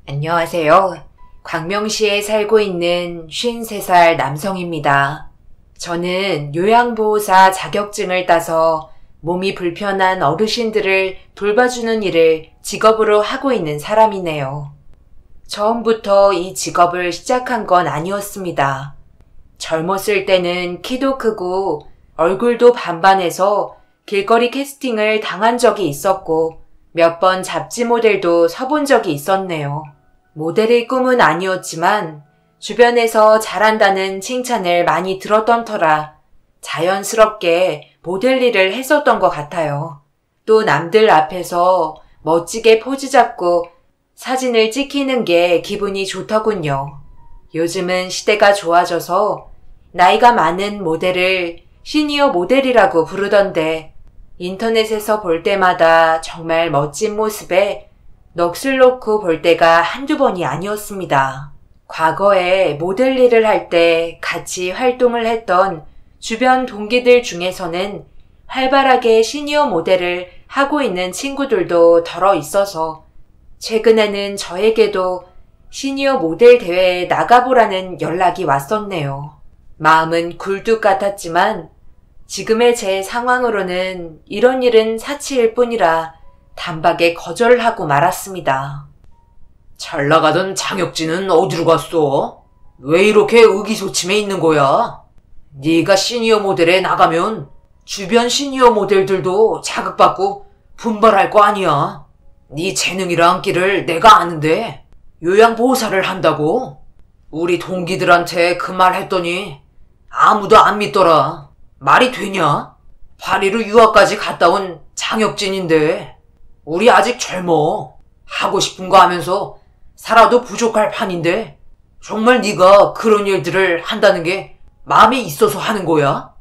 안녕하세요. 광명시에 살고 있는 53살 남성입니다. 저는 요양보호사 자격증을 따서 몸이 불편한 어르신들을 돌봐주는 일을 직업으로 하고 있는 사람이네요. 처음부터 이 직업을 시작한 건 아니었습니다. 젊었을 때는 키도 크고 얼굴도 반반해서 길거리 캐스팅을 당한 적이 있었고 몇 번 잡지 모델도 서본 적이 있었네요. 모델의 꿈은 아니었지만 주변에서 잘한다는 칭찬을 많이 들었던 터라 자연스럽게 모델 일을 했었던 것 같아요. 또 남들 앞에서 멋지게 포즈 잡고 사진을 찍히는 게 기분이 좋더군요. 요즘은 시대가 좋아져서 나이가 많은 모델을 시니어 모델이라고 부르던데 인터넷에서 볼 때마다 정말 멋진 모습에 넋을 놓고 볼 때가 한두 번이 아니었습니다. 과거에 모델 일을 할 때 같이 활동을 했던 주변 동기들 중에서는 활발하게 시니어 모델을 하고 있는 친구들도 덜어 있어서 최근에는 저에게도 시니어 모델 대회에 나가보라는 연락이 왔었네요. 마음은 굴뚝 같았지만 지금의 제 상황으로는 이런 일은 사치일 뿐이라 단박에 거절하고 말았습니다. 잘 나가던 장혁진은 어디로 갔어? 왜 이렇게 의기소침해 있는 거야? 네가 시니어 모델에 나가면 주변 시니어 모델들도 자극받고 분발할 거 아니야. 네 재능이랑 끼를 내가 아는데 요양보호사를 한다고? 우리 동기들한테 그 말 했더니 아무도 안 믿더라. 말이 되냐? 파리로 유학까지 갔다 온 장혁진인데 우리 아직 젊어. 하고 싶은 거 하면서 살아도 부족할 판인데 정말 네가 그런 일들을 한다는 게 마음에 있어서 하는 거야?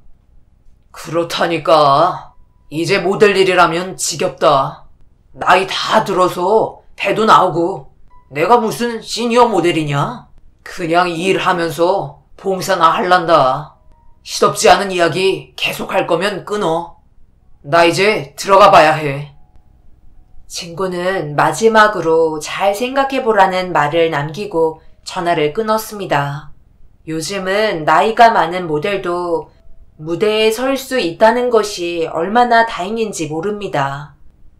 그렇다니까. 이제 모델 일이라면 지겹다. 나이 다 들어서 배도 나오고 내가 무슨 시니어 모델이냐? 그냥 일하면서 봉사나 할란다. 시덥지 않은 이야기 계속 할 거면 끊어. 나 이제 들어가 봐야 해. 친구는 마지막으로 잘 생각해보라는 말을 남기고 전화를 끊었습니다. 요즘은 나이가 많은 모델도 무대에 설 수 있다는 것이 얼마나 다행인지 모릅니다.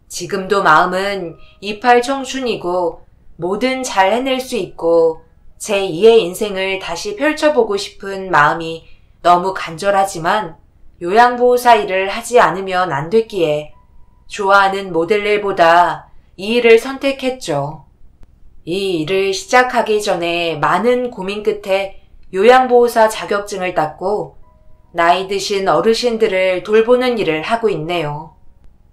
지금도 마음은 이팔 청춘이고 뭐든 잘 해낼 수 있고 제2의 인생을 다시 펼쳐보고 싶은 마음이 너무 간절하지만 요양보호사 일을 하지 않으면 안 됐기에 좋아하는 모델 일보다 이 일을 선택했죠. 이 일을 시작하기 전에 많은 고민 끝에 요양보호사 자격증을 땄고 나이 드신 어르신들을 돌보는 일을 하고 있네요.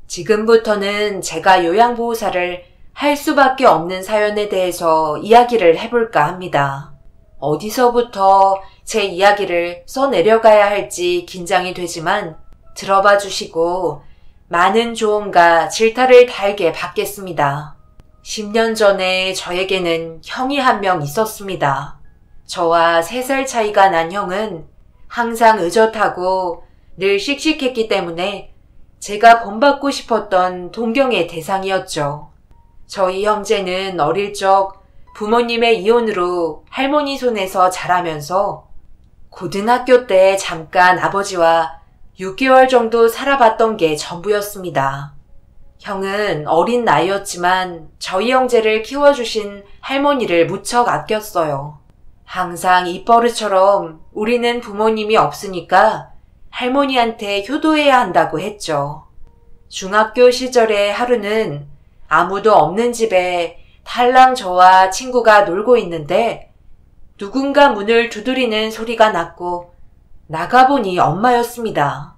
지금부터는 제가 요양보호사를 할 수밖에 없는 사연에 대해서 이야기를 해볼까 합니다. 어디서부터 제 이야기를 써내려가야 할지 긴장이 되지만 들어봐 주시고 많은 조언과 질타를 달게 받겠습니다. 10년 전에 저에게는 형이 한 명 있었습니다. 저와 3살 차이가 난 형은 항상 의젓하고 늘 씩씩했기 때문에 제가 본받고 싶었던 동경의 대상이었죠. 저희 형제는 어릴 적 부모님의 이혼으로 할머니 손에서 자라면서 고등학교 때 잠깐 아버지와 6개월 정도 살아봤던 게 전부였습니다. 형은 어린 나이였지만 저희 형제를 키워주신 할머니를 무척 아꼈어요. 항상 입버릇처럼 우리는 부모님이 없으니까 할머니한테 효도해야 한다고 했죠. 중학교 시절의 하루는 아무도 없는 집에 달랑 저와 친구가 놀고 있는데 누군가 문을 두드리는 소리가 났고 나가보니 엄마였습니다.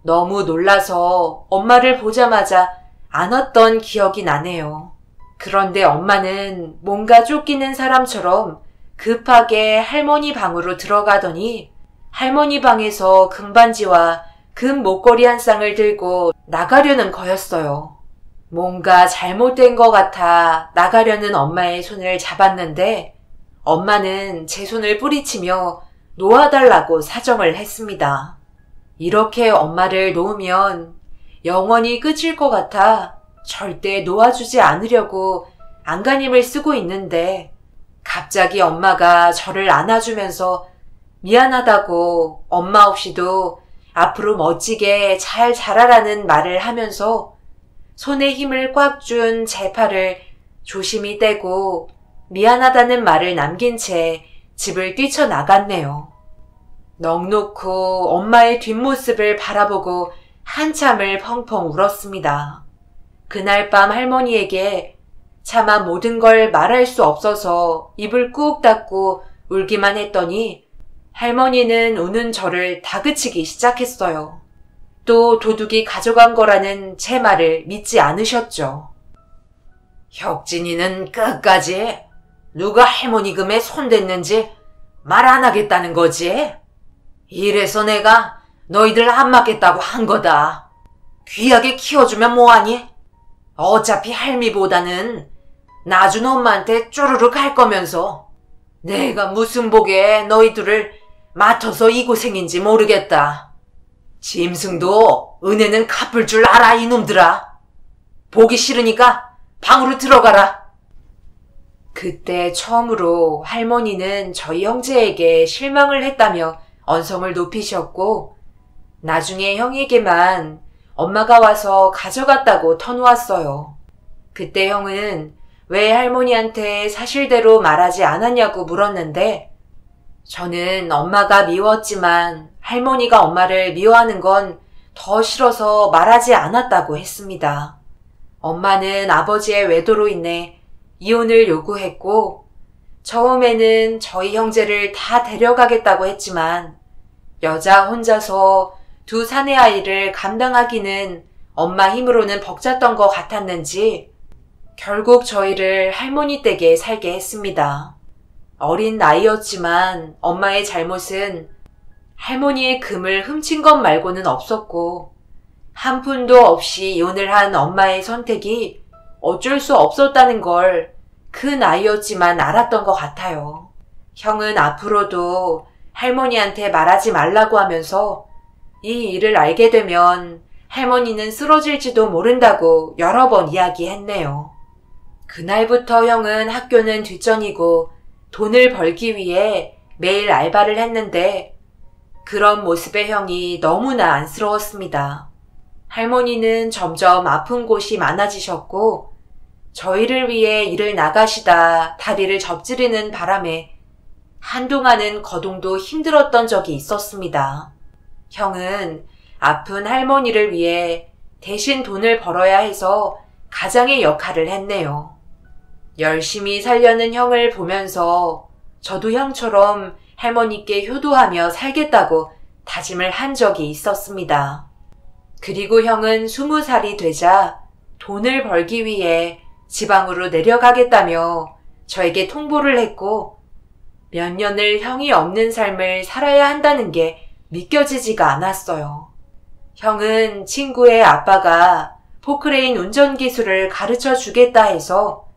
너무 놀라서 엄마를 보자마자 안았던 기억이 나네요. 그런데 엄마는 뭔가 쫓기는 사람처럼 급하게 할머니 방으로 들어가더니 할머니 방에서 금반지와 금 목걸이 한 쌍을 들고 나가려는 거였어요. 뭔가 잘못된 것 같아 나가려는 엄마의 손을 잡았는데 엄마는 제 손을 뿌리치며 놓아달라고 사정을 했습니다. 이렇게 엄마를 놓으면 영원히 끝일 것 같아 절대 놓아주지 않으려고 안간힘을 쓰고 있는데 갑자기 엄마가 저를 안아주면서 미안하다고 엄마 없이도 앞으로 멋지게 잘 자라라는 말을 하면서 손에 힘을 꽉 준 제 팔을 조심히 떼고 미안하다는 말을 남긴 채 집을 뛰쳐나갔네요. 넋놓고 엄마의 뒷모습을 바라보고 한참을 펑펑 울었습니다. 그날 밤 할머니에게 차마 모든 걸 말할 수 없어서 입을 꾹 닫고 울기만 했더니 할머니는 우는 저를 다그치기 시작했어요. 또 도둑이 가져간 거라는 제 말을 믿지 않으셨죠. 혁진이는 끝까지 누가 할머니 금에 손댔는지 말 안 하겠다는 거지? 이래서 내가 너희들 안 맞겠다고 한 거다. 귀하게 키워주면 뭐하니? 어차피 할미보다는 나준 엄마한테 쪼르륵 할 거면서 내가 무슨 복에 너희들을 맡아서 이 고생인지 모르겠다. 짐승도 은혜는 갚을 줄 알아 이놈들아. 보기 싫으니까 방으로 들어가라. 그때 처음으로 할머니는 저희 형제에게 실망을 했다며 언성을 높이셨고 나중에 형에게만 엄마가 와서 가져갔다고 터놓았어요. 그때 형은 왜 할머니한테 사실대로 말하지 않았냐고 물었는데 저는 엄마가 미웠지만 할머니가 엄마를 미워하는 건 더 싫어서 말하지 않았다고 했습니다. 엄마는 아버지의 외도로 인해 이혼을 요구했고 처음에는 저희 형제를 다 데려가겠다고 했지만 여자 혼자서 두 사내 아이를 감당하기는 엄마 힘으로는 벅찼던 것 같았는지 결국 저희를 할머니 댁에 살게 했습니다. 어린 나이였지만 엄마의 잘못은 할머니의 금을 훔친 것 말고는 없었고 한 푼도 없이 이혼을 한 엄마의 선택이 어쩔 수 없었다는 걸 그 나이였지만 알았던 것 같아요. 형은 앞으로도 할머니한테 말하지 말라고 하면서 이 일을 알게 되면 할머니는 쓰러질지도 모른다고 여러 번 이야기했네요. 그날부터 형은 학교는 뒷전이고 돈을 벌기 위해 매일 알바를 했는데 그런 모습의 형이 너무나 안쓰러웠습니다. 할머니는 점점 아픈 곳이 많아지셨고 저희를 위해 일을 나가시다 다리를 접지르는 바람에 한동안은 거동도 힘들었던 적이 있었습니다. 형은 아픈 할머니를 위해 대신 돈을 벌어야 해서 가장의 역할을 했네요. 열심히 살려는 형을 보면서 저도 형처럼 할머니께 효도하며 살겠다고 다짐을 한 적이 있었습니다. 그리고 형은 20살이 되자 돈을 벌기 위해 지방으로 내려가겠다며 저에게 통보를 했고 몇 년을 형이 없는 삶을 살아야 한다는 게 믿겨지지가 않았어요. 형은 친구의 아빠가 포크레인 운전 기술을 가르쳐 주겠다 해서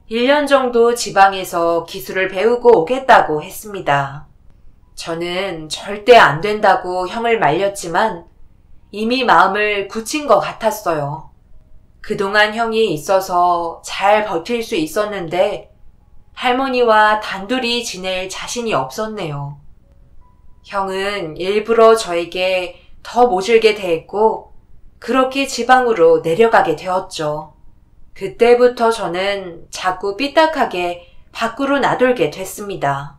1년 정도 지방에서 기술을 배우고 오겠다고 했습니다. 저는 절대 안 된다고 형을 말렸지만 이미 마음을 굳힌 것 같았어요. 그동안 형이 있어서 잘 버틸 수 있었는데 할머니와 단둘이 지낼 자신이 없었네요. 형은 일부러 저에게 더 모질게 대했고 그렇게 지방으로 내려가게 되었죠. 그때부터 저는 자꾸 삐딱하게 밖으로 나돌게 됐습니다.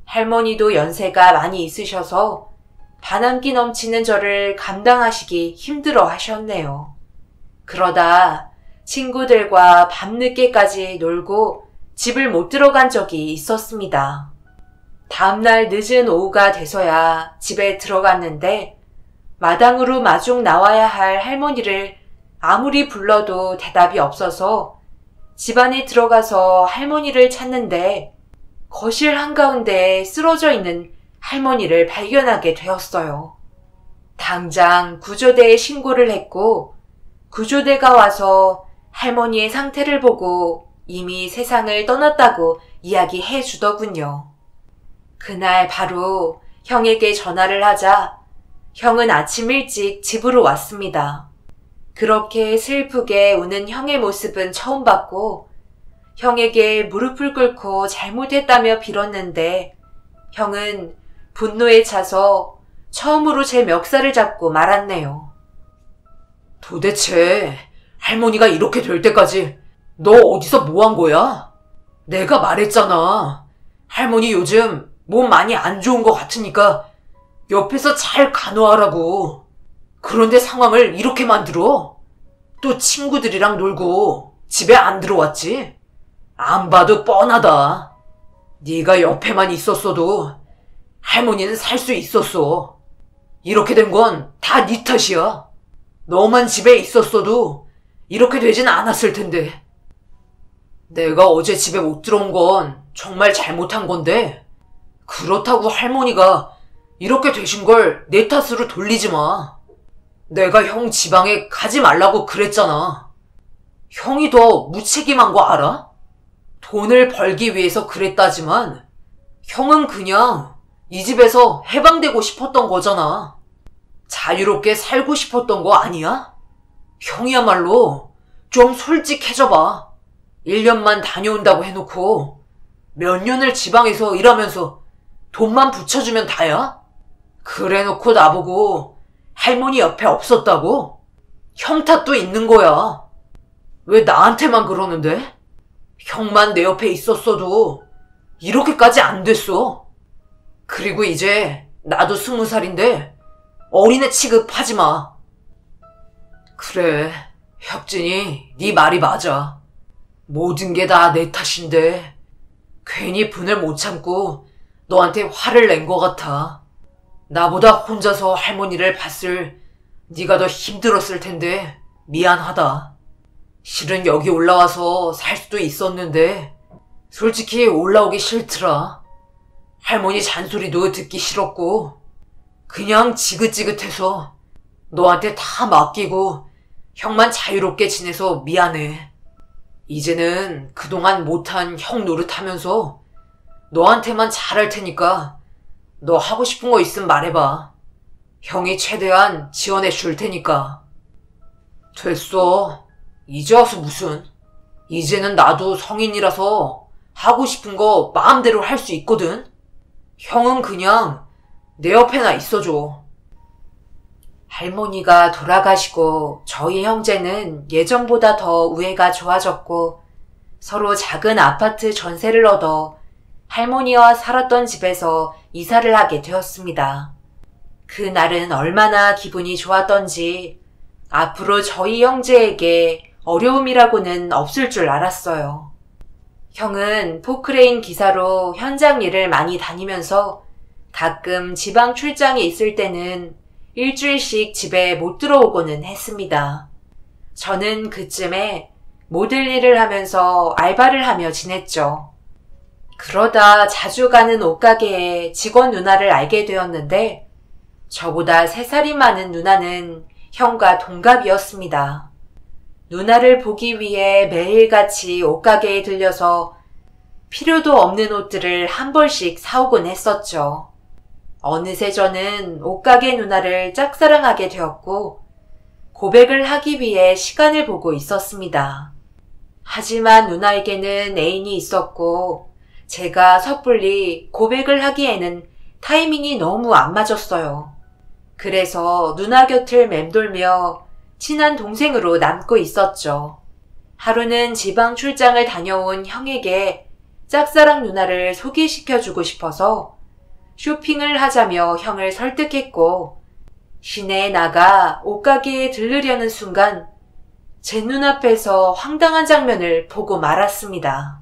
할머니도 연세가 많이 있으셔서 반항기 넘치는 저를 감당하시기 힘들어 하셨네요. 그러다 친구들과 밤늦게까지 놀고 집을 못 들어간 적이 있었습니다. 다음날 늦은 오후가 돼서야 집에 들어갔는데 마당으로 마중 나와야 할 할머니를 아무리 불러도 대답이 없어서 집 안에 들어가서 할머니를 찾는데 거실 한가운데 쓰러져 있는 할머니를 발견하게 되었어요. 당장 구조대에 신고를 했고 구조대가 와서 할머니의 상태를 보고 이미 세상을 떠났다고 이야기해 주더군요. 그날 바로 형에게 전화를 하자 형은 아침 일찍 집으로 왔습니다. 그렇게 슬프게 우는 형의 모습은 처음 봤고 형에게 무릎을 꿇고 잘못했다며 빌었는데 형은 분노에 차서 처음으로 제 멱살을 잡고 말았네요. 도대체 할머니가 이렇게 될 때까지 너 어디서 뭐 한 거야? 내가 말했잖아. 할머니 요즘 몸 많이 안 좋은 것 같으니까 옆에서 잘 간호하라고. 그런데 상황을 이렇게 만들어? 또 친구들이랑 놀고 집에 안 들어왔지? 안 봐도 뻔하다. 네가 옆에만 있었어도 할머니는 살 수 있었어. 이렇게 된 건 다 네 탓이야. 너만 집에 있었어도 이렇게 되진 않았을 텐데. 내가 어제 집에 못 들어온 건 정말 잘못한 건데 그렇다고 할머니가 이렇게 되신 걸 내 탓으로 돌리지 마. 내가 형 지방에 가지 말라고 그랬잖아. 형이 더 무책임한 거 알아? 돈을 벌기 위해서 그랬다지만 형은 그냥 이 집에서 해방되고 싶었던 거잖아. 자유롭게 살고 싶었던 거 아니야? 형이야말로 좀 솔직해져봐. 1년만 다녀온다고 해놓고 몇 년을 지방에서 일하면서 돈만 붙여주면 다야? 그래놓고 나보고 할머니 옆에 없었다고? 형 탓도 있는 거야. 왜 나한테만 그러는데? 형만 내 옆에 있었어도 이렇게까지 안 됐어. 그리고 이제 나도 20살인데 어린애 취급하지 마. 그래, 혁진이 네 말이 맞아. 모든 게 다 내 탓인데 괜히 분을 못 참고 너한테 화를 낸 것 같아. 나보다 혼자서 할머니를 봤을 네가 더 힘들었을 텐데 미안하다. 실은 여기 올라와서 살 수도 있었는데 솔직히 올라오기 싫더라. 할머니 잔소리도 듣기 싫었고 그냥 지긋지긋해서 너한테 다 맡기고 형만 자유롭게 지내서 미안해. 이제는 그동안 못한 형 노릇하면서 너한테만 잘할 테니까 너 하고 싶은 거 있으면 말해봐. 형이 최대한 지원해 줄 테니까. 됐어. 이제 와서 무슨. 이제는 나도 성인이라서 하고 싶은 거 마음대로 할 수 있거든. 형은 그냥 내 옆에나 있어줘. 할머니가 돌아가시고 저희 형제는 예전보다 더 우애가 좋아졌고 서로 작은 아파트 전세를 얻어 할머니와 살았던 집에서 이사를 하게 되었습니다. 그날은 얼마나 기분이 좋았던지 앞으로 저희 형제에게 어려움이라고는 없을 줄 알았어요. 형은 포크레인 기사로 현장 일을 많이 다니면서 가끔 지방 출장에 있을 때는 일주일씩 집에 못 들어오고는 했습니다. 저는 그쯤에 모델 일을 하면서 알바를 하며 지냈죠. 그러다 자주 가는 옷가게에 직원 누나를 알게 되었는데 저보다 3살이 많은 누나는 형과 동갑이었습니다. 누나를 보기 위해 매일같이 옷가게에 들려서 필요도 없는 옷들을 한 벌씩 사오곤 했었죠. 어느새 저는 옷가게 누나를 짝사랑하게 되었고 고백을 하기 위해 시간을 보고 있었습니다. 하지만 누나에게는 애인이 있었고 제가 섣불리 고백을 하기에는 타이밍이 너무 안 맞았어요. 그래서 누나 곁을 맴돌며 친한 동생으로 남고 있었죠. 하루는 지방 출장을 다녀온 형에게 짝사랑 누나를 소개시켜주고 싶어서 쇼핑을 하자며 형을 설득했고 시내에 나가 옷가게에 들르려는 순간 제 눈앞에서 황당한 장면을 보고 말았습니다.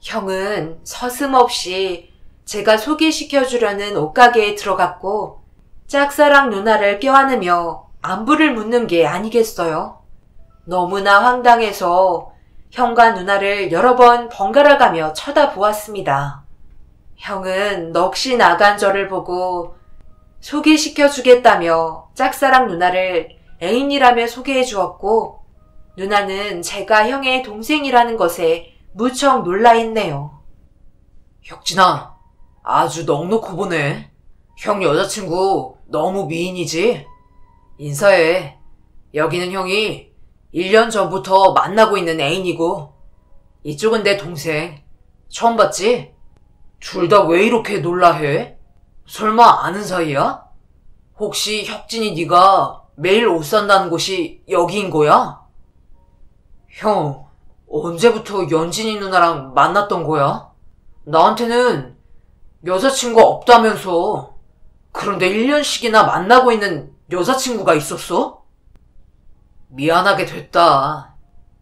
형은 서슴없이 제가 소개시켜주려는 옷가게에 들어갔고 짝사랑 누나를 껴안으며 안부를 묻는 게 아니겠어요? 너무나 황당해서 형과 누나를 여러 번 번갈아가며 쳐다보았습니다. 형은 넋이 나간 저를 보고 소개시켜주겠다며 짝사랑 누나를 애인이라며 소개해 주었고 누나는 제가 형의 동생이라는 것에 무척 놀라했네요. 혁진아, 아주 넉넉히 보네. 형 여자친구 너무 미인이지? 인사해. 여기는 형이 1년 전부터 만나고 있는 애인이고 이쪽은 내 동생. 처음 봤지? 둘 다 왜 이렇게 놀라해? 설마 아는 사이야? 혹시 혁진이 네가 매일 옷 산다는 곳이 여기인 거야? 형, 언제부터 연진이 누나랑 만났던 거야? 나한테는 여자친구 없다면서. 그런데 1년씩이나 만나고 있는 여자친구가 있었어? 미안하게 됐다.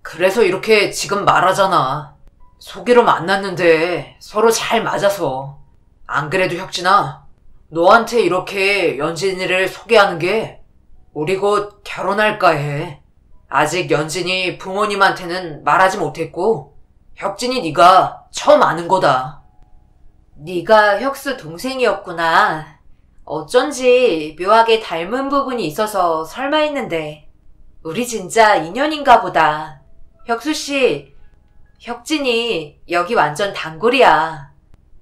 그래서 이렇게 지금 말하잖아. 소개로 만났는데 서로 잘 맞아서. 안 그래도 혁진아, 너한테 이렇게 연진이를 소개하는 게 우리 곧 결혼할까 해. 아직 연진이 부모님한테는 말하지 못했고 혁진이 네가 처음 아는 거다. 네가 혁수 동생이었구나. 어쩐지 묘하게 닮은 부분이 있어서 설마 했는데 우리 진짜 인연인가 보다. 혁수씨, 혁진이 여기 완전 단골이야.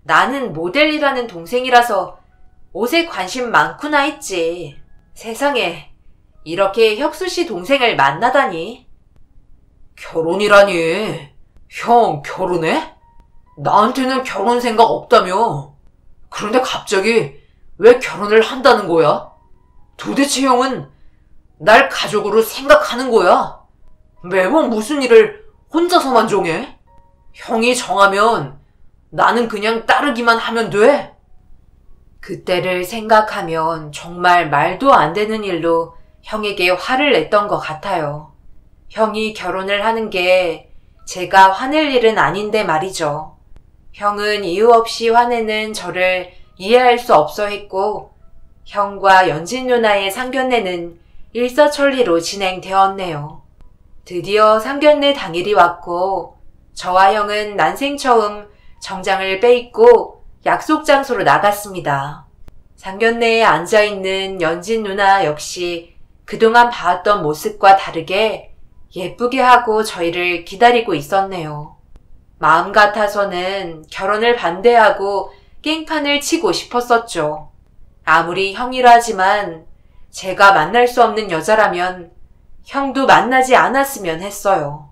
나는 모델이라는 동생이라서 옷에 관심 많구나 했지. 세상에, 이렇게 혁수씨 동생을 만나다니. 결혼이라니. 형, 결혼해? 나한테는 결혼 생각 없다며. 그런데 갑자기 왜 결혼을 한다는 거야? 도대체 형은 날 가족으로 생각하는 거야? 매번 무슨 일을 혼자서만 정해? 형이 정하면 나는 그냥 따르기만 하면 돼? 그때를 생각하면 정말 말도 안 되는 일로 형에게 화를 냈던 것 같아요. 형이 결혼을 하는 게 제가 화낼 일은 아닌데 말이죠. 형은 이유 없이 화내는 저를 이해할 수 없어 했고 형과 연진 누나의 상견례는 일사천리로 진행되었네요. 드디어 상견례 당일이 왔고 저와 형은 난생 처음 정장을 빼입고 약속 장소로 나갔습니다. 상견례에 앉아있는 연진 누나 역시 그동안 봐왔던 모습과 다르게 예쁘게 하고 저희를 기다리고 있었네요. 마음 같아서는 결혼을 반대하고 깽판을 치고 싶었었죠. 아무리 형이라지만 제가 만날 수 없는 여자라면 형도 만나지 않았으면 했어요.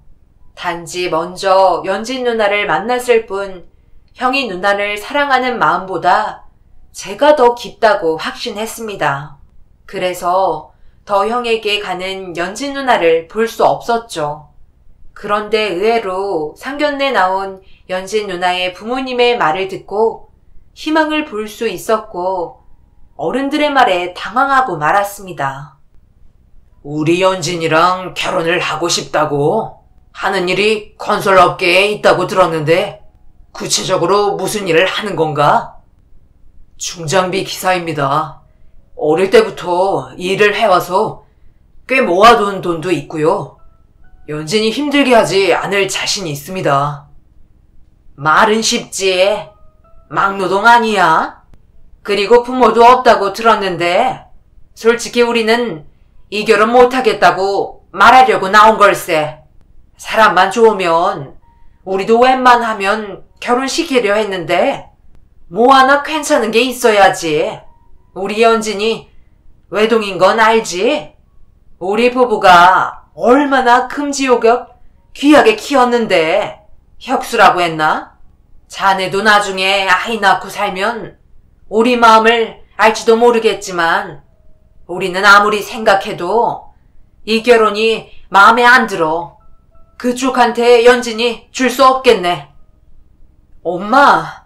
단지 먼저 연진 누나를 만났을 뿐 형이 누나를 사랑하는 마음보다 제가 더 깊다고 확신했습니다. 그래서 더 형에게 가는 연진 누나를 볼 수 없었죠. 그런데 의외로 상견례 나온 연진 누나의 부모님의 말을 듣고 희망을 볼 수 있었고 어른들의 말에 당황하고 말았습니다. 우리 연진이랑 결혼을 하고 싶다고? 하는 일이 건설 업계에 있다고 들었는데 구체적으로 무슨 일을 하는 건가? 중장비 기사입니다. 어릴 때부터 일을 해와서 꽤 모아둔 돈도 있고요. 연진이 힘들게 하지 않을 자신이 있습니다. 말은 쉽지. 막노동 아니야? 그리고 부모도 없다고 들었는데 솔직히 우리는 이 결혼 못하겠다고 말하려고 나온 걸세. 사람만 좋으면 우리도 웬만하면 결혼시키려 했는데 뭐 하나 괜찮은 게 있어야지. 우리 연진이 외동인 건 알지? 우리 부부가 얼마나 금지옥엽 귀하게 키웠는데 혁수라고 했나? 자네도 나중에 아이 낳고 살면 우리 마음을 알지도 모르겠지만 우리는 아무리 생각해도 이 결혼이 마음에 안 들어. 그쪽한테 연진이 줄 수 없겠네. 엄마,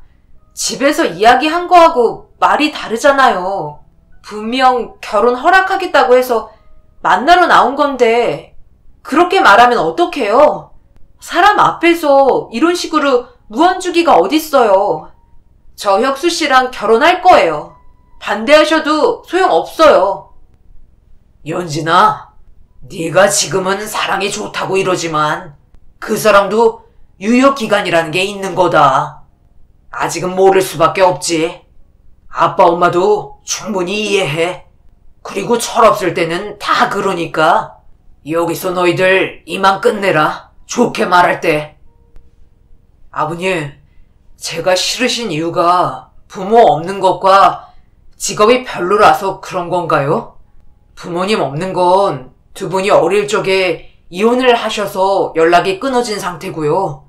집에서 이야기한 거하고 말이 다르잖아요. 분명 결혼 허락하겠다고 해서 만나러 나온 건데 그렇게 말하면 어떡해요? 사람 앞에서 이런 식으로 무한주기가 어딨어요. 저 혁수 씨랑 결혼할 거예요. 반대하셔도 소용없어요. 연진아, 네가 지금은 사랑이 좋다고 이러지만 그 사랑도 유효기간이라는 게 있는 거다. 아직은 모를 수밖에 없지. 아빠 엄마도 충분히 이해해. 그리고 철없을 때는 다 그러니까 여기서 너희들 이만 끝내라. 좋게 말할 때. 아버님, 제가 싫으신 이유가 부모 없는 것과 직업이 별로라서 그런 건가요? 부모님 없는 건 두 분이 어릴 적에 이혼을 하셔서 연락이 끊어진 상태고요.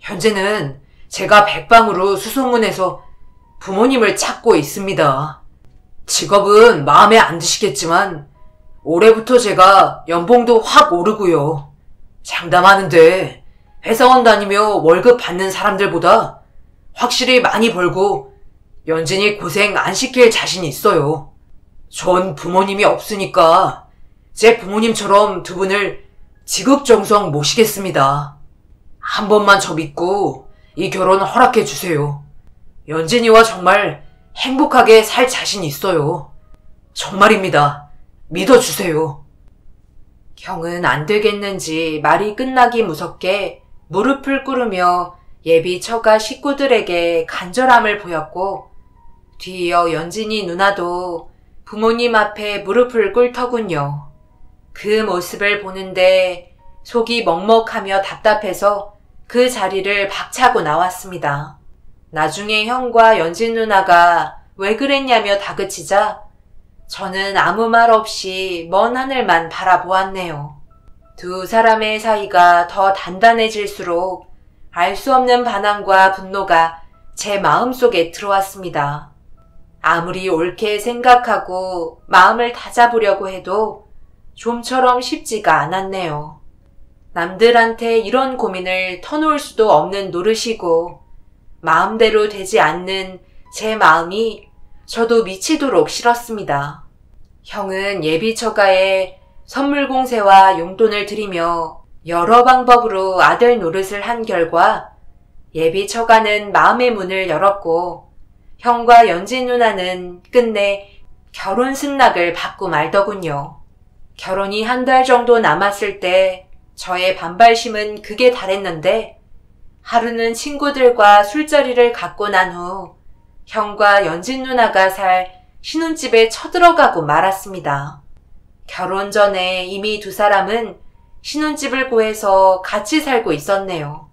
현재는 제가 백방으로 수소문해서 부모님을 찾고 있습니다. 직업은 마음에 안 드시겠지만 올해부터 제가 연봉도 확 오르고요. 장담하는데 회사원 다니며 월급 받는 사람들보다 확실히 많이 벌고 연진이 고생 안 시킬 자신이 있어요. 전 부모님이 없으니까 제 부모님처럼 두 분을 지극정성 모시겠습니다. 한 번만 저 믿고 이 결혼 허락해 주세요. 연진이와 정말 행복하게 살 자신이 있어요. 정말입니다. 믿어주세요. 형은 안 되겠는지 말이 끝나기 무섭게 무릎을 꿇으며 예비 처가 식구들에게 간절함을 보였고, 뒤이어 연진이 누나도 부모님 앞에 무릎을 꿇더군요. 그 모습을 보는데 속이 먹먹하며 답답해서 그 자리를 박차고 나왔습니다. 나중에 형과 연진 누나가 왜 그랬냐며 다그치자 저는 아무 말 없이 먼 하늘만 바라보았네요. 두 사람의 사이가 더 단단해질수록 알 수 없는 반항과 분노가 제 마음속에 들어왔습니다. 아무리 옳게 생각하고 마음을 다잡으려고 해도 좀처럼 쉽지가 않았네요. 남들한테 이런 고민을 터놓을 수도 없는 노릇이고 마음대로 되지 않는 제 마음이 저도 미치도록 싫었습니다. 형은 예비 처가에 선물 공세와 용돈을 드리며 여러 방법으로 아들 노릇을 한 결과 예비 처가는 마음의 문을 열었고 형과 연진 누나는 끝내 결혼 승낙을 받고 말더군요. 결혼이 한 달 정도 남았을 때 저의 반발심은 극에 달했는데 하루는 친구들과 술자리를 갖고 난 후 형과 연진 누나가 살 신혼집에 쳐들어가고 말았습니다. 결혼 전에 이미 두 사람은 신혼집을 구해서 같이 살고 있었네요.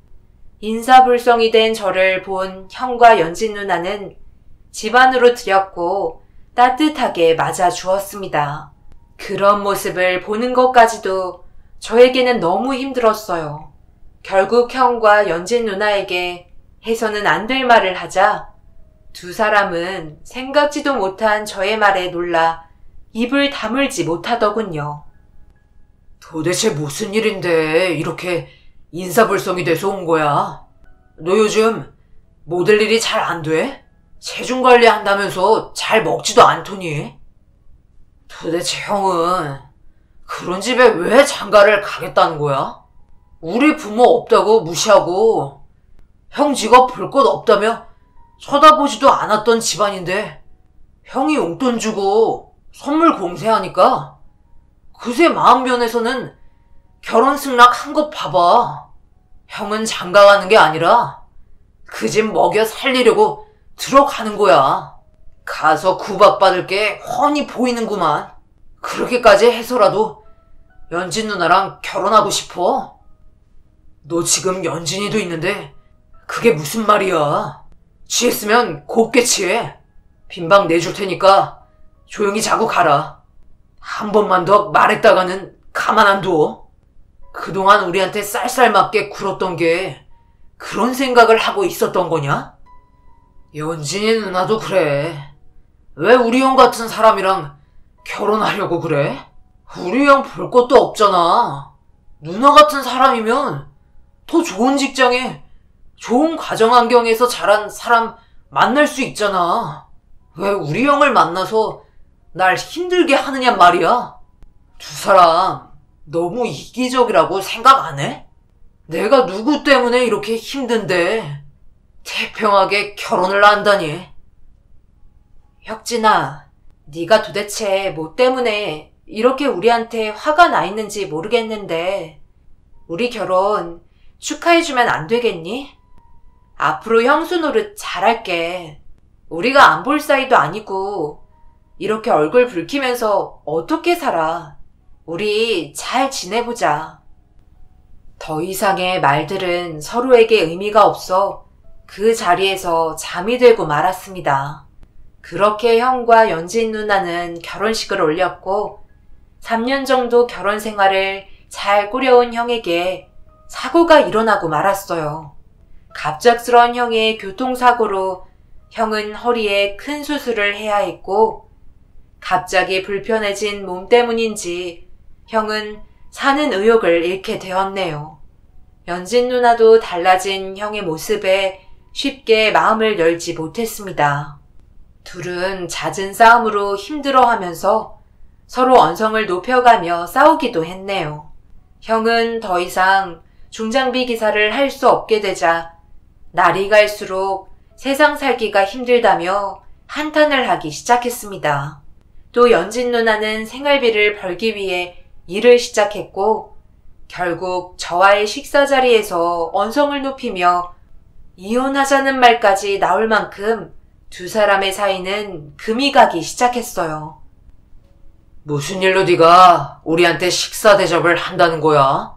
인사불성이 된 저를 본 형과 연진 누나는 집 안으로 들였고 따뜻하게 맞아주었습니다. 그런 모습을 보는 것까지도 저에게는 너무 힘들었어요. 결국 형과 연진 누나에게 해서는 안 될 말을 하자 두 사람은 생각지도 못한 저의 말에 놀라 입을 다물지 못하더군요. 도대체 무슨 일인데 이렇게 인사불성이 돼서 온 거야? 너 요즘 모델 일이 잘 안 돼? 체중 관리한다면서 잘 먹지도 않더니? 도대체 형은 그런 집에 왜 장가를 가겠다는 거야? 우리 부모 없다고 무시하고 형 직업 볼 것 없다며 쳐다보지도 않았던 집안인데 형이 용돈 주고 선물 공세하니까 그새 마음 변해서는 결혼 승낙한 것 봐봐. 형은 장가 가는 게 아니라 그 집 먹여 살리려고 들어가는 거야. 가서 구박받을 게 훤히 보이는구만. 그렇게까지 해서라도 연진 누나랑 결혼하고 싶어? 너 지금 연진이도 있는데 그게 무슨 말이야. 취했으면 곱게 취해. 빈방 내줄 테니까 조용히 자고 가라. 한 번만 더 말했다가는 가만 안 둬. 그동안 우리한테 쌀쌀맞게 굴었던 게 그런 생각을 하고 있었던 거냐? 연진이 누나도 그래. 왜 우리 형 같은 사람이랑 결혼하려고 그래? 우리 형 볼 것도 없잖아. 누나 같은 사람이면 더 좋은 직장에 좋은 가정 환경에서 자란 사람 만날 수 있잖아. 왜 우리 형을 만나서 날 힘들게 하느냐 말이야. 두 사람 너무 이기적이라고 생각 안 해? 내가 누구 때문에 이렇게 힘든데 태평하게 결혼을 한다니. 혁진아, 네가 도대체 뭐 때문에 이렇게 우리한테 화가 나 있는지 모르겠는데 우리 결혼 축하해주면 안 되겠니? 앞으로 형수 노릇 잘할게. 우리가 안 볼 사이도 아니고 이렇게 얼굴 붉히면서 어떻게 살아. 우리 잘 지내보자. 더 이상의 말들은 서로에게 의미가 없어 그 자리에서 잠이 들고 말았습니다. 그렇게 형과 연진 누나는 결혼식을 올렸고 3년 정도 결혼 생활을 잘 꾸려온 형에게 사고가 일어나고 말았어요. 갑작스런 형의 교통사고로 형은 허리에 큰 수술을 해야 했고, 갑자기 불편해진 몸 때문인지 형은 사는 의욕을 잃게 되었네요. 연진 누나도 달라진 형의 모습에 쉽게 마음을 열지 못했습니다. 둘은 잦은 싸움으로 힘들어하면서 서로 언성을 높여가며 싸우기도 했네요. 형은 더 이상 중장비 기사를 할 수 없게 되자 날이 갈수록 세상 살기가 힘들다며 한탄을 하기 시작했습니다. 또 연진 누나는 생활비를 벌기 위해 일을 시작했고, 결국 저와의 식사 자리에서 언성을 높이며 이혼하자는 말까지 나올 만큼 두 사람의 사이는 금이 가기 시작했어요. 무슨 일로 네가 우리한테 식사 대접을 한다는 거야?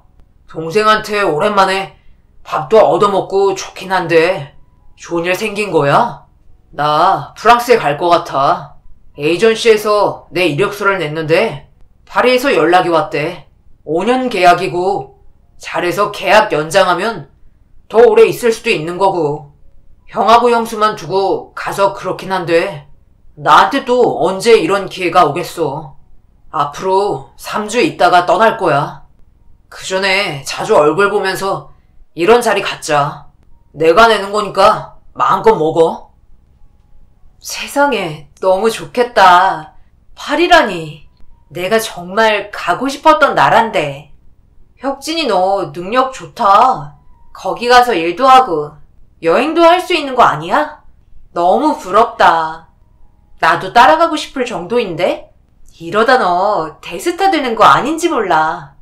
동생한테 오랜만에 밥도 얻어먹고 좋긴 한데 좋은 일 생긴 거야? 나 프랑스에 갈 것 같아. 에이전시에서 내 이력서를 냈는데 파리에서 연락이 왔대. 5년 계약이고 잘해서 계약 연장하면 더 오래 있을 수도 있는 거고. 형하고 형수만 두고 가서 그렇긴 한데 나한테 또 언제 이런 기회가 오겠어. 앞으로 3주 있다가 떠날 거야. 그 전에 자주 얼굴 보면서 이런 자리 갖자. 내가 내는 거니까 마음껏 먹어. 세상에, 너무 좋겠다. 파리라니. 내가 정말 가고 싶었던 나라인데. 혁진이 너 능력 좋다. 거기 가서 일도 하고 여행도 할 수 있는 거 아니야? 너무 부럽다. 나도 따라가고 싶을 정도인데? 이러다 너 대스타 되는 거 아닌지 몰라.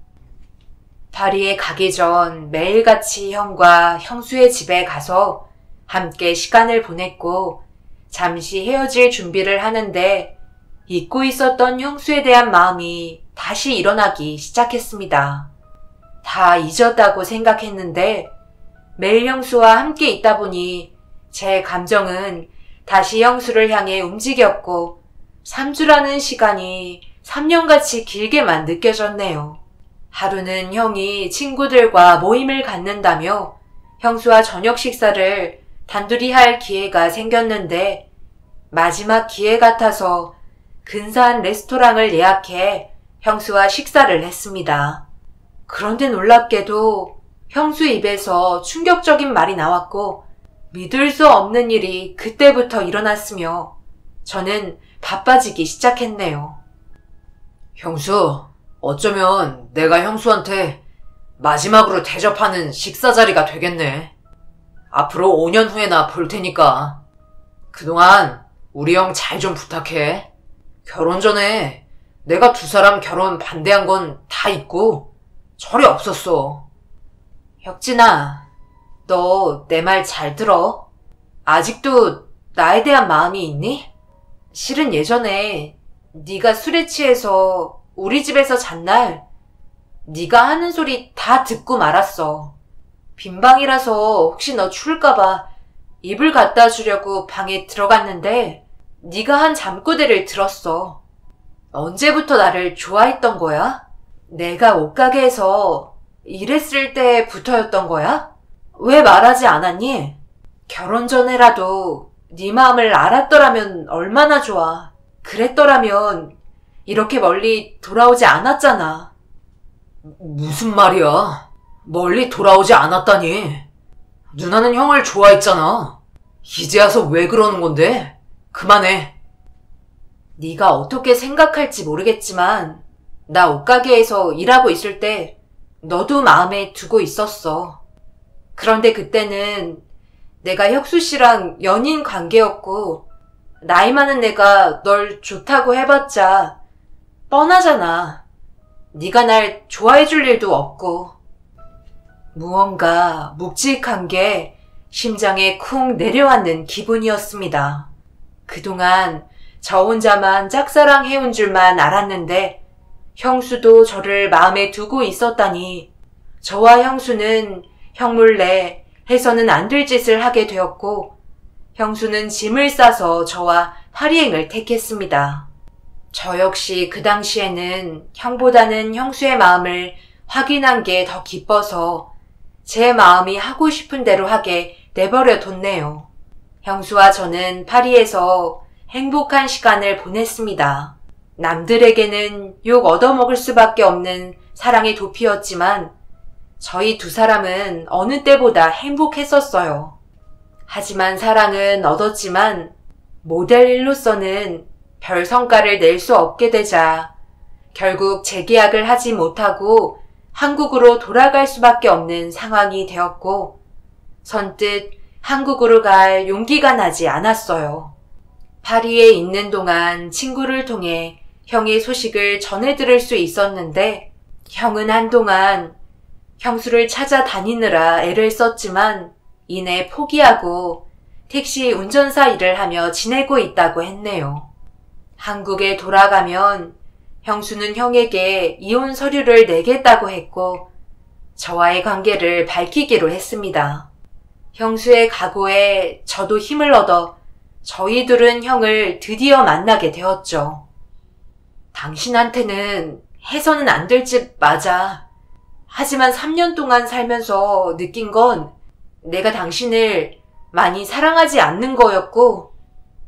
파리에 가기 전 매일같이 형과 형수의 집에 가서 함께 시간을 보냈고, 잠시 헤어질 준비를 하는데 잊고 있었던 형수에 대한 마음이 다시 일어나기 시작했습니다. 다 잊었다고 생각했는데 매일 형수와 함께 있다 보니 제 감정은 다시 형수를 향해 움직였고, 3주라는 시간이 3년같이 길게만 느껴졌네요. 하루는 형이 친구들과 모임을 갖는다며 형수와 저녁 식사를 단둘이 할 기회가 생겼는데, 마지막 기회 같아서 근사한 레스토랑을 예약해 형수와 식사를 했습니다. 그런데 놀랍게도 형수 입에서 충격적인 말이 나왔고, 믿을 수 없는 일이 그때부터 일어났으며 저는 바빠지기 시작했네요. 형수, 어쩌면 내가 형수한테 마지막으로 대접하는 식사 자리가 되겠네. 앞으로 5년 후에나 볼 테니까 그동안 우리 형 잘 좀 부탁해. 결혼 전에 내가 두 사람 결혼 반대한 건 다 있고 철이 없었어. 혁진아, 너 내 말 잘 들어? 아직도 나에 대한 마음이 있니? 실은 예전에 네가 술에 취해서 우리 집에서 잔 날 네가 하는 소리 다 듣고 말았어. 빈 방이라서 혹시 너 추울까봐 이불 갖다 주려고 방에 들어갔는데 네가 한 잠꼬대를 들었어. 언제부터 나를 좋아했던 거야? 내가 옷가게에서 일했을 때부터였던 거야? 왜 말하지 않았니? 결혼 전에라도 네 마음을 알았더라면 얼마나 좋아. 그랬더라면 이렇게 멀리 돌아오지 않았잖아. 무슨 말이야? 멀리 돌아오지 않았다니. 누나는 형을 좋아했잖아. 이제 와서 왜 그러는 건데? 그만해. 네가 어떻게 생각할지 모르겠지만 나 옷가게에서 일하고 있을 때 너도 마음에 두고 있었어. 그런데 그때는 내가 혁수 씨랑 연인 관계였고, 나이 많은 내가 널 좋다고 해봤자 뻔하잖아. 네가 날 좋아해줄 일도 없고. 무언가 묵직한 게 심장에 쿵 내려앉는 기분이었습니다. 그동안 저 혼자만 짝사랑해온 줄만 알았는데 형수도 저를 마음에 두고 있었다니, 저와 형수는 형 몰래 해서는 안 될 짓을 하게 되었고, 형수는 짐을 싸서 저와 파리행을 택했습니다. 저 역시 그 당시에는 형보다는 형수의 마음을 확인한 게 더 기뻐서 제 마음이 하고 싶은 대로 하게 내버려 뒀네요. 형수와 저는 파리에서 행복한 시간을 보냈습니다. 남들에게는 욕 얻어먹을 수밖에 없는 사랑의 도피였지만 저희 두 사람은 어느 때보다 행복했었어요. 하지만 사랑은 얻었지만 모델 일로서는 별 성과를 낼 수 없게 되자 결국 재계약을 하지 못하고 한국으로 돌아갈 수밖에 없는 상황이 되었고 선뜻 한국으로 갈 용기가 나지 않았어요. 파리에 있는 동안 친구를 통해 형의 소식을 전해 들을 수 있었는데 형은 한동안 형수를 찾아다니느라 애를 썼지만 이내 포기하고 택시 운전사 일을 하며 지내고 있다고 했네요. 한국에 돌아가면 형수는 형에게 이혼 서류를 내겠다고 했고 저와의 관계를 밝히기로 했습니다. 형수의 각오에 저도 힘을 얻어 저희 둘은 형을 드디어 만나게 되었죠. 당신한테는 해서는 안 될 짓 맞아. 하지만 3년 동안 살면서 느낀 건 내가 당신을 많이 사랑하지 않는 거였고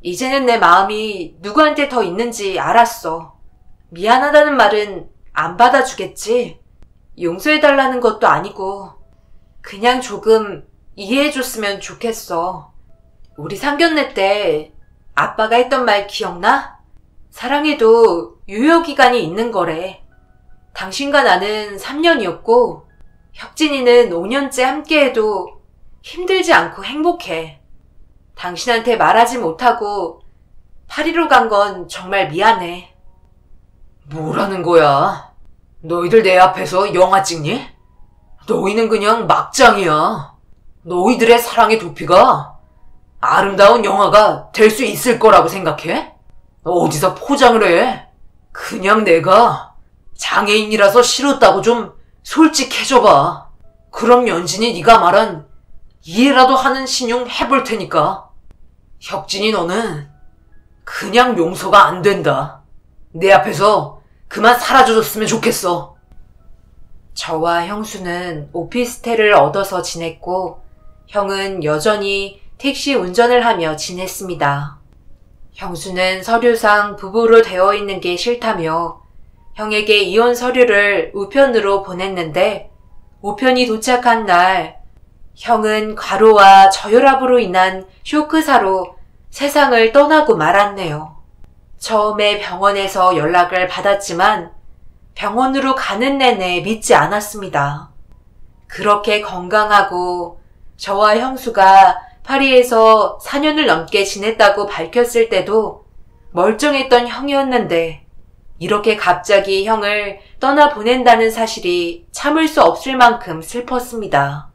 이제는 내 마음이 누구한테 더 있는지 알았어. 미안하다는 말은 안 받아주겠지. 용서해달라는 것도 아니고 그냥 조금 이해해줬으면 좋겠어. 우리 상견례 때 아빠가 했던 말 기억나? 사랑해도 유효기간이 있는 거래. 당신과 나는 3년이었고 혁진이는 5년째 함께해도 힘들지 않고 행복해. 당신한테 말하지 못하고 파리로 간 건 정말 미안해. 뭐라는 거야? 너희들 내 앞에서 영화 찍니? 너희는 그냥 막장이야. 너희들의 사랑의 도피가 아름다운 영화가 될 수 있을 거라고 생각해? 어디서 포장을 해? 그냥 내가 장애인이라서 싫었다고 좀 솔직해져봐. 그럼 연진이 네가 말한 이해라도 하는 신용 해볼 테니까. 혁진이 너는 그냥 용서가 안 된다. 내 앞에서 그만 사라져줬으면 좋겠어. 저와 형수는 오피스텔을 얻어서 지냈고 형은 여전히 택시 운전을 하며 지냈습니다. 형수는 서류상 부부로 되어 있는 게 싫다며 형에게 이혼 서류를 우편으로 보냈는데 우편이 도착한 날 형은 과로와 저혈압으로 인한 쇼크사로 세상을 떠나고 말았네요. 처음에 병원에서 연락을 받았지만 병원으로 가는 내내 믿지 않았습니다. 그렇게 건강하고 저와 형수가 파리에서 4년을 넘게 지냈다고 밝혔을 때도 멀쩡했던 형이었는데 이렇게 갑자기 형을 떠나보낸다는 사실이 참을 수 없을 만큼 슬펐습니다.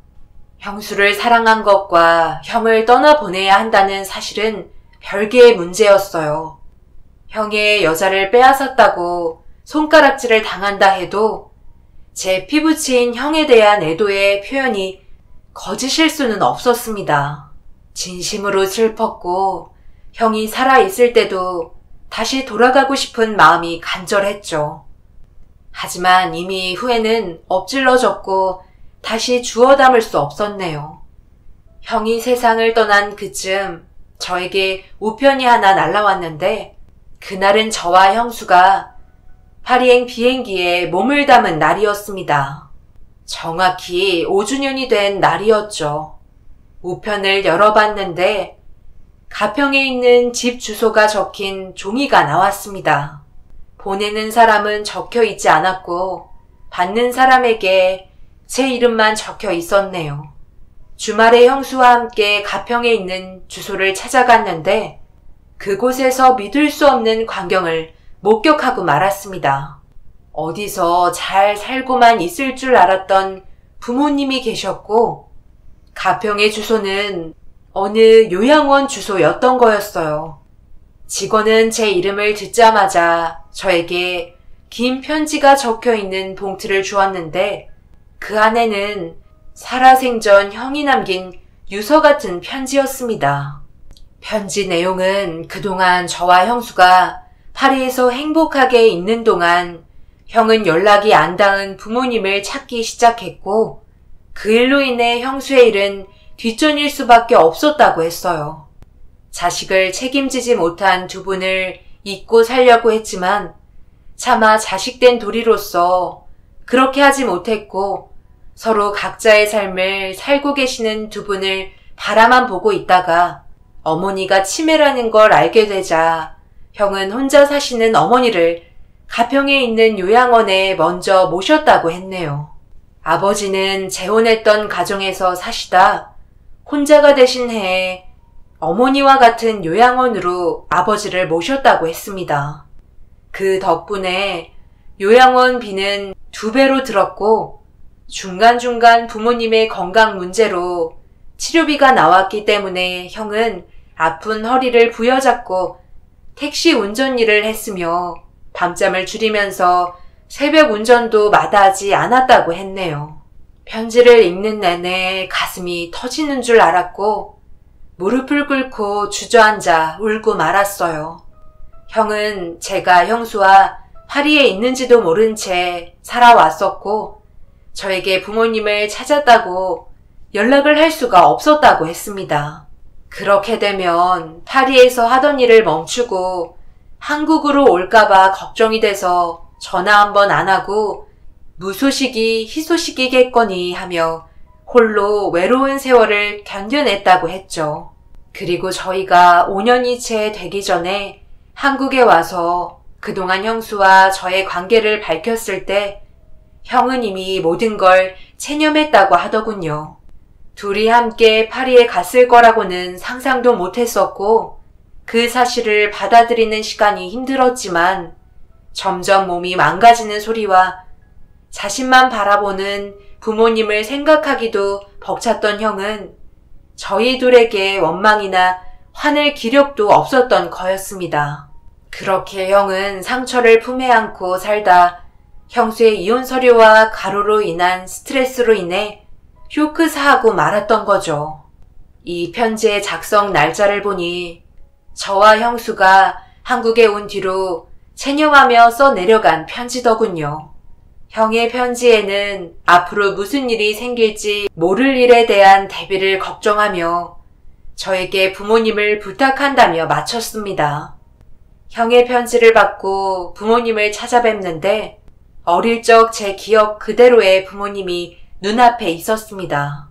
형수를 사랑한 것과 형을 떠나보내야 한다는 사실은 별개의 문제였어요. 형의 여자를 빼앗았다고 손가락질을 당한다 해도 제 피부치인 형에 대한 애도의 표현이 거짓일 수는 없었습니다. 진심으로 슬펐고 형이 살아있을 때도 다시 돌아가고 싶은 마음이 간절했죠. 하지만 이미 후회는 엎질러졌고 다시 주워 담을 수 없었네요. 형이 세상을 떠난 그쯤 저에게 우편이 하나 날라왔는데 그날은 저와 형수가 파리행 비행기에 몸을 담은 날이었습니다. 정확히 5주년이 된 날이었죠. 우편을 열어봤는데 가평에 있는 집 주소가 적힌 종이가 나왔습니다. 보내는 사람은 적혀 있지 않았고 받는 사람에게 제 이름만 적혀 있었네요. 주말에 형수와 함께 가평에 있는 주소를 찾아갔는데 그곳에서 믿을 수 없는 광경을 목격하고 말았습니다. 어디서 잘 살고만 있을 줄 알았던 부모님이 계셨고 가평의 주소는 어느 요양원 주소였던 거였어요. 직원은 제 이름을 듣자마자 저에게 긴 편지가 적혀 있는 봉투를 주었는데 그 안에는 살아생전 형이 남긴 유서 같은 편지였습니다. 편지 내용은 그동안 저와 형수가 파리에서 행복하게 있는 동안 형은 연락이 안 닿은 부모님을 찾기 시작했고 그 일로 인해 형수의 일은 뒷전일 수밖에 없었다고 했어요. 자식을 책임지지 못한 두 분을 잊고 살려고 했지만 차마 자식된 도리로서 그렇게 하지 못했고 서로 각자의 삶을 살고 계시는 두 분을 바라만 보고 있다가 어머니가 치매라는 걸 알게 되자 형은 혼자 사시는 어머니를 가평에 있는 요양원에 먼저 모셨다고 했네요. 아버지는 재혼했던 가정에서 사시다 혼자가 되신 해에 어머니와 같은 요양원으로 아버지를 모셨다고 했습니다. 그 덕분에 요양원비는 2배로 들었고 중간중간 부모님의 건강 문제로 치료비가 나왔기 때문에 형은 아픈 허리를 부여잡고 택시 운전 일을 했으며 밤잠을 줄이면서 새벽 운전도 마다하지 않았다고 했네요. 편지를 읽는 내내 가슴이 터지는 줄 알았고 무릎을 꿇고 주저앉아 울고 말았어요. 형은 제가 형수와 파리에 있는지도 모른 채 살아왔었고 저에게 부모님을 찾았다고 연락을 할 수가 없었다고 했습니다. 그렇게 되면 파리에서 하던 일을 멈추고 한국으로 올까봐 걱정이 돼서 전화 한번 안 하고 무소식이 희소식이겠거니 하며 홀로 외로운 세월을 견뎌냈다고 했죠. 그리고 저희가 5년이 채 되기 전에 한국에 와서 그동안 형수와 저의 관계를 밝혔을 때 형은 이미 모든 걸 체념했다고 하더군요. 둘이 함께 파리에 갔을 거라고는 상상도 못했었고 그 사실을 받아들이는 시간이 힘들었지만 점점 몸이 망가지는 소리와 자신만 바라보는 부모님을 생각하기도 벅찼던 형은 저희 둘에게 원망이나 화낼 기력도 없었던 거였습니다. 그렇게 형은 상처를 품에 안고 살다 형수의 이혼 서류와 가로로 인한 스트레스로 인해 쇼크사하고 말았던 거죠. 이 편지의 작성 날짜를 보니 저와 형수가 한국에 온 뒤로 체념하며 써내려간 편지더군요. 형의 편지에는 앞으로 무슨 일이 생길지 모를 일에 대한 대비를 걱정하며 저에게 부모님을 부탁한다며 마쳤습니다. 형의 편지를 받고 부모님을 찾아뵙는데 어릴 적 제 기억 그대로의 부모님이 눈앞에 있었습니다.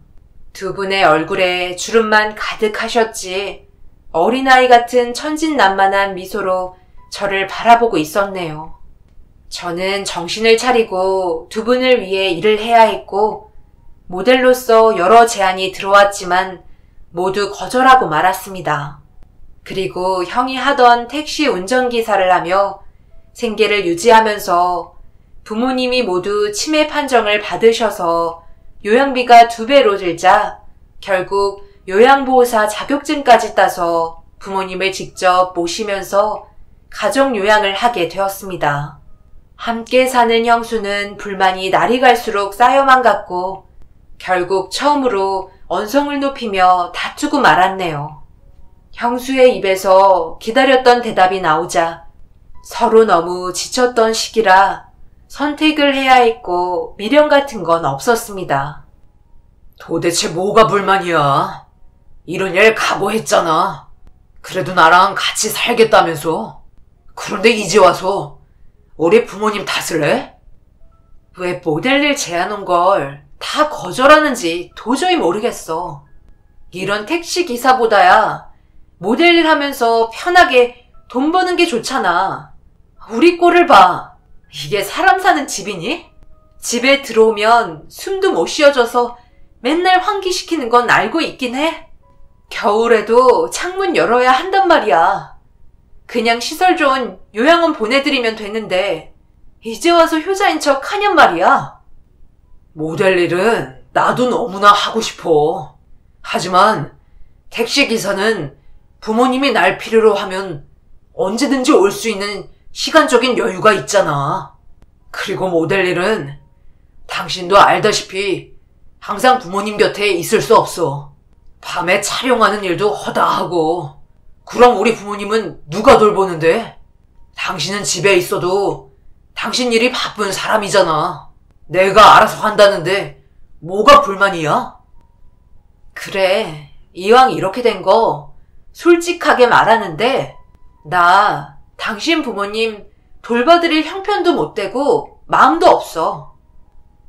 두 분의 얼굴에 주름만 가득하셨지 어린아이 같은 천진난만한 미소로 저를 바라보고 있었네요. 저는 정신을 차리고 두 분을 위해 일을 해야 했고 모델로서 여러 제안이 들어왔지만 모두 거절하고 말았습니다. 그리고 형이 하던 택시 운전기사를 하며 생계를 유지하면서 부모님이 모두 치매 판정을 받으셔서 요양비가 2배로 들자 결국 요양보호사 자격증까지 따서 부모님을 직접 모시면서 가족 요양을 하게 되었습니다. 함께 사는 형수는 불만이 날이 갈수록 쌓여만 갔고 결국 처음으로 언성을 높이며 다투고 말았네요. 형수의 입에서 기다렸던 대답이 나오자 서로 너무 지쳤던 시기라 선택을 해야 했고 미련 같은 건 없었습니다. 도대체 뭐가 불만이야? 이런 일 각오했잖아. 그래도 나랑 같이 살겠다면서. 그런데 이제 와서 우리 부모님 탓을 해? 왜 모델 일 제안 온 걸 다 거절하는지 도저히 모르겠어. 이런 택시 기사보다야 모델 일 하면서 편하게 돈 버는 게 좋잖아. 우리 꼴을 봐. 이게 사람 사는 집이니? 집에 들어오면 숨도 못 쉬어져서 맨날 환기시키는 건 알고 있긴 해. 겨울에도 창문 열어야 한단 말이야. 그냥 시설 좋은 요양원 보내드리면 되는데 이제 와서 효자인 척 하냔 말이야. 모델 일은 나도 너무나 하고 싶어. 하지만 택시기사는 부모님이 날 필요로 하면 언제든지 올 수 있는 시간적인 여유가 있잖아. 그리고 모델 일은 당신도 알다시피 항상 부모님 곁에 있을 수 없어. 밤에 촬영하는 일도 허다하고. 그럼 우리 부모님은 누가 돌보는데? 당신은 집에 있어도 당신 일이 바쁜 사람이잖아. 내가 알아서 한다는데 뭐가 불만이야? 그래, 이왕 이렇게 된 거 솔직하게 말하는데 나 당신 부모님 돌봐드릴 형편도 못 되고 마음도 없어.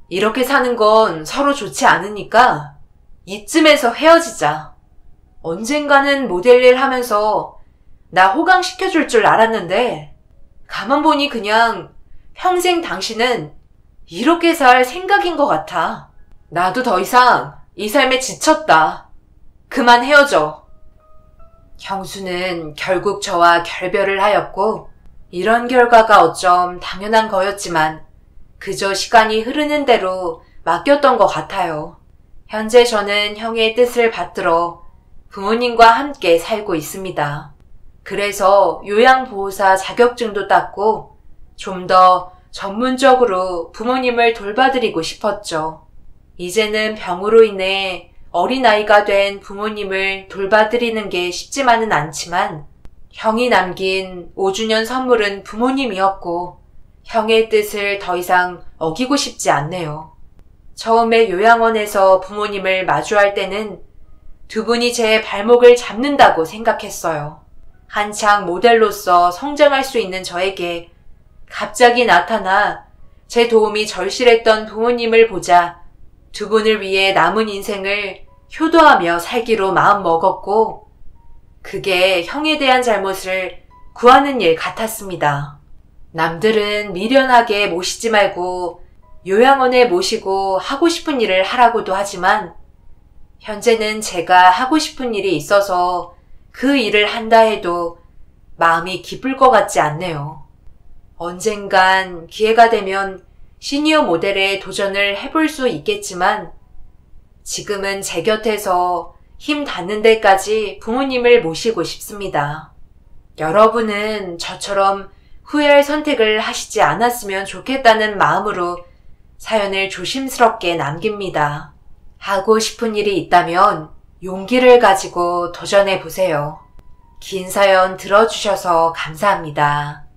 이렇게 사는 건 서로 좋지 않으니까 이쯤에서 헤어지자. 언젠가는 모델 일 하면서 나 호강시켜줄 줄 알았는데 가만 보니 그냥 평생 당신은 이렇게 살 생각인 것 같아. 나도 더 이상 이 삶에 지쳤다. 그만 헤어져. 형수는 결국 저와 결별을 하였고 이런 결과가 어쩜 당연한 거였지만 그저 시간이 흐르는 대로 맡겼던 것 같아요. 현재 저는 형의 뜻을 받들어 부모님과 함께 살고 있습니다. 그래서 요양보호사 자격증도 땄고 좀 더 전문적으로 부모님을 돌봐드리고 싶었죠. 이제는 병으로 인해 어린아이가 된 부모님을 돌봐드리는 게 쉽지만은 않지만 형이 남긴 5주년 선물은 부모님이었고 형의 뜻을 더 이상 어기고 싶지 않네요. 처음에 요양원에서 부모님을 마주할 때는 두 분이 제 발목을 잡는다고 생각했어요. 한창 모델로서 성장할 수 있는 저에게 갑자기 나타나 제 도움이 절실했던 부모님을 보자 두 분을 위해 남은 인생을 효도하며 살기로 마음먹었고 그게 형에 대한 잘못을 구하는 일 같았습니다. 남들은 미련하게 모시지 말고 요양원에 모시고 하고 싶은 일을 하라고도 하지만 현재는 제가 하고 싶은 일이 있어서 그 일을 한다 해도 마음이 기쁠 것 같지 않네요. 언젠간 기회가 되면 시니어 모델에 도전을 해볼 수 있겠지만 지금은 제 곁에서 힘 닿는 데까지 부모님을 모시고 싶습니다. 여러분은 저처럼 후회할 선택을 하시지 않았으면 좋겠다는 마음으로 사연을 조심스럽게 남깁니다. 하고 싶은 일이 있다면 용기를 가지고 도전해 보세요. 긴 사연 들어주셔서 감사합니다.